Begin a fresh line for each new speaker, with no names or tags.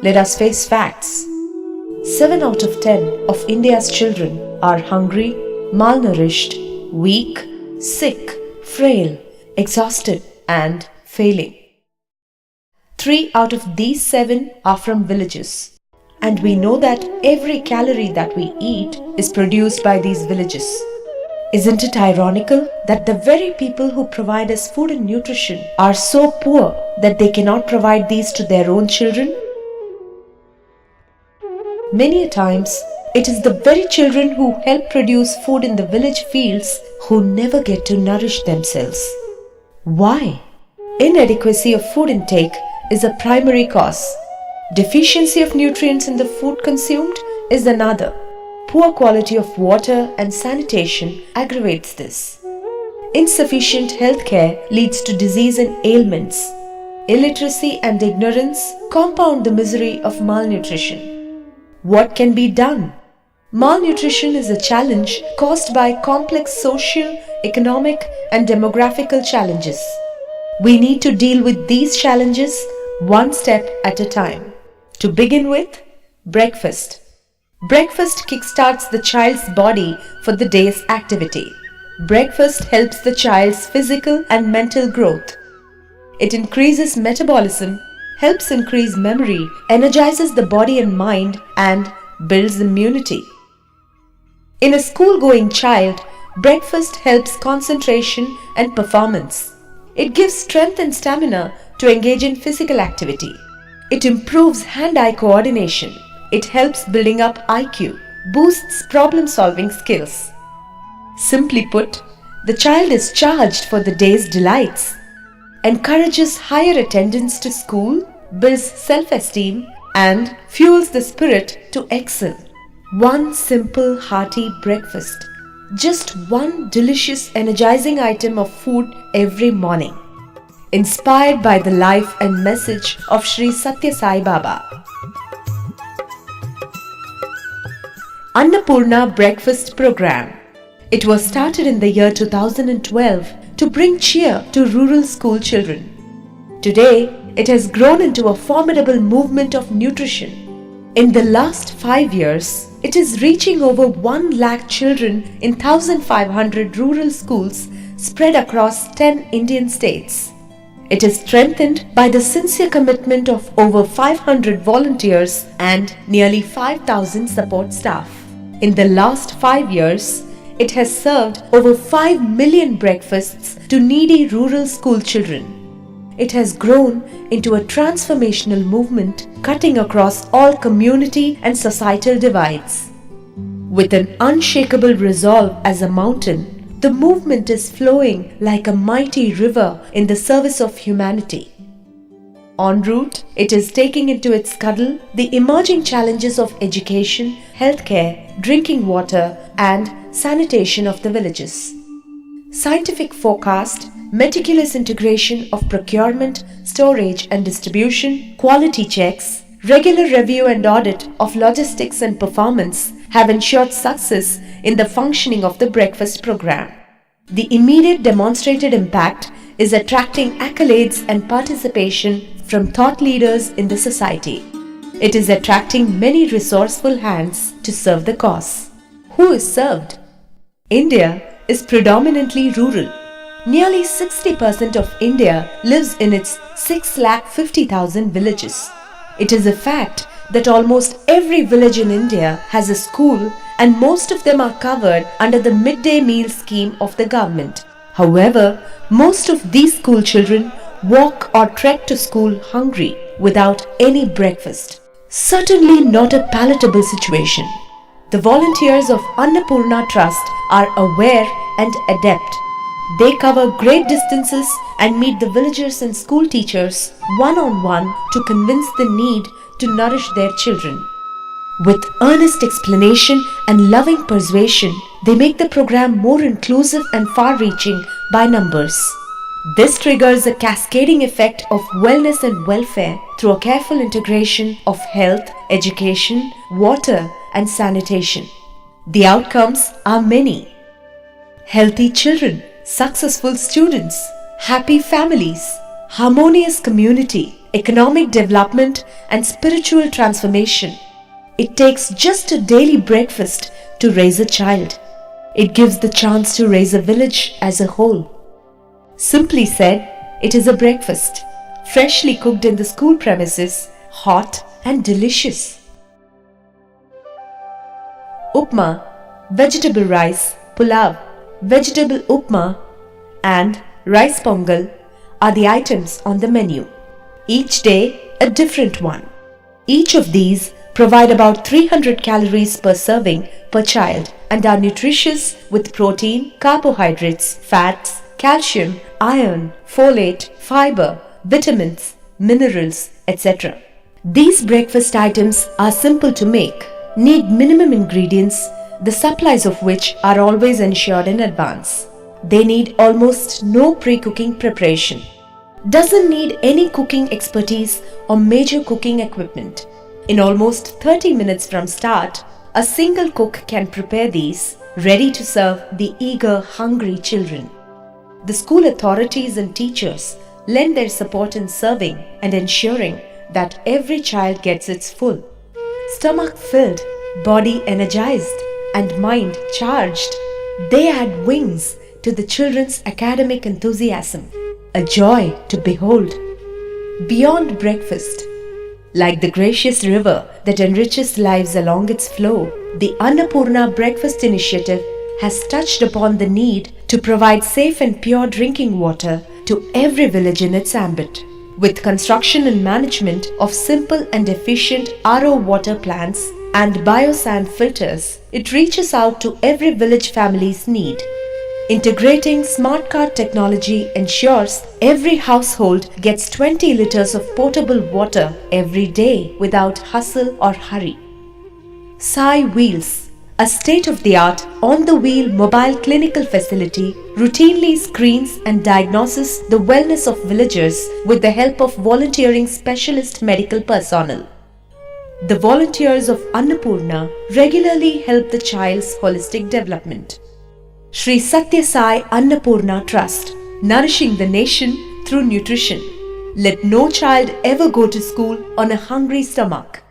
Let us face facts. 7 out of 10 of India's children are hungry, malnourished, weak, sick, frail, exhausted, and failing. 3 out of these 7 are from villages. And we know that every calorie that we eat is produced by these villages. Isn't it ironical that the very people who provide us food and nutrition are so poor that they cannot provide these to their own children? Many a times, it is the very children who help produce food in the village fields who never get to nourish themselves. Why? Inadequacy of food intake is a primary cause. Deficiency of nutrients in the food consumed is another. Poor quality of water and sanitation aggravates this. Insufficient health care leads to disease and ailments. Illiteracy and ignorance compound the misery of malnutrition. What can be done? Malnutrition is a challenge caused by complex social, economic, and demographical challenges. We need to deal with these challenges one step at a time. To begin with, breakfast. Breakfast kickstarts the child's body for the day's activity. Breakfast helps the child's physical and mental growth. It increases metabolism, helps increase memory, energizes the body and mind, and builds immunity. In a school-going child, breakfast helps concentration and performance. It gives strength and stamina to engage in physical activity. It improves hand-eye coordination. It helps building up IQ, boosts problem-solving skills. Simply put, the child is charged for the day's delights, encourages higher attendance to school, builds self-esteem, and fuels the spirit to excel. One simple, hearty breakfast. Just one delicious, energizing item of food every morning. Inspired by the life and message of Sri Sathya Sai Baba. Annapoorna Breakfast Program. It was started in the year 2012 to bring cheer to rural school children. Today, it has grown into a formidable movement of nutrition. In the last 5 years, it is reaching over 1 lakh children in 1,500 rural schools spread across 10 Indian states. It is strengthened by the sincere commitment of over 500 volunteers and nearly 5,000 support staff. In the last 5 years, it has served over 5 million breakfasts to needy rural school children. It has grown into a transformational movement cutting across all community and societal divides. With an unshakable resolve as a mountain, the movement is flowing like a mighty river in the service of humanity. En route, it is taking into its cuddle the emerging challenges of education, healthcare, drinking water, and sanitation of the villages. Scientific forecast, meticulous integration of procurement, storage and distribution, quality checks, regular review and audit of logistics and performance have ensured success in the functioning of the breakfast program. The immediate demonstrated impact is attracting accolades and participation from thought leaders in the society. It is attracting many resourceful hands to serve the cause. Who is served? India is predominantly rural. Nearly 60% of India lives in its 650,000 villages. It is a fact that almost every village in India has a school, and most of them are covered under the midday meal scheme of the government. However, most of these school children walk or trek to school hungry without any breakfast. Certainly not a palatable situation. The volunteers of Annapoorna Trust are aware and adept. They cover great distances and meet the villagers and school teachers one-on-one to convince the need to nourish their children. With earnest explanation and loving persuasion, they make the program more inclusive and far-reaching by numbers. This triggers a cascading effect of wellness and welfare through a careful integration of health, education, water, and sanitation. The outcomes are many. Healthy children, successful students, happy families, harmonious community, economic development, and spiritual transformation. It takes just a daily breakfast to raise a child. It gives the chance to raise a village as a whole. Simply said, it is a breakfast, freshly cooked in the school premises, hot and delicious. Upma, vegetable rice, pulav, vegetable upma, and rice pongal are the items on the menu. Each day, a different one. Each of these provide about 300 calories per serving per child and are nutritious with protein, carbohydrates, fats, calcium, iron, folate, fiber, vitamins, minerals, etc. These breakfast items are simple to make, need minimum ingredients, the supplies of which are always ensured in advance. They need almost no pre-cooking preparation. Doesn't need any cooking expertise or major cooking equipment. In almost 30 minutes from start, a single cook can prepare these, ready to serve the eager, hungry children. The school authorities and teachers lend their support in serving and ensuring that every child gets its full. Stomach filled, body energized, and mind charged. They add wings to the children's academic enthusiasm, a joy to behold. Beyond breakfast, like the gracious river that enriches lives along its flow, the Annapoorna Breakfast Initiative has touched upon the need to provide safe and pure drinking water to every village in its ambit. With construction and management of simple and efficient RO water plants and biosand filters, it reaches out to every village family's need. Integrating smart card technology ensures every household gets 20 liters of potable water every day without hustle or hurry. Sai Wheels, a state-of-the-art on-the-wheel mobile clinical facility, routinely screens and diagnoses the wellness of villagers with the help of volunteering specialist medical personnel. The volunteers of Annapoorna regularly help the child's holistic development. Shri Sathya Sai Annapoorna Trust, nourishing the nation through nutrition. Let no child ever go to school on a hungry stomach.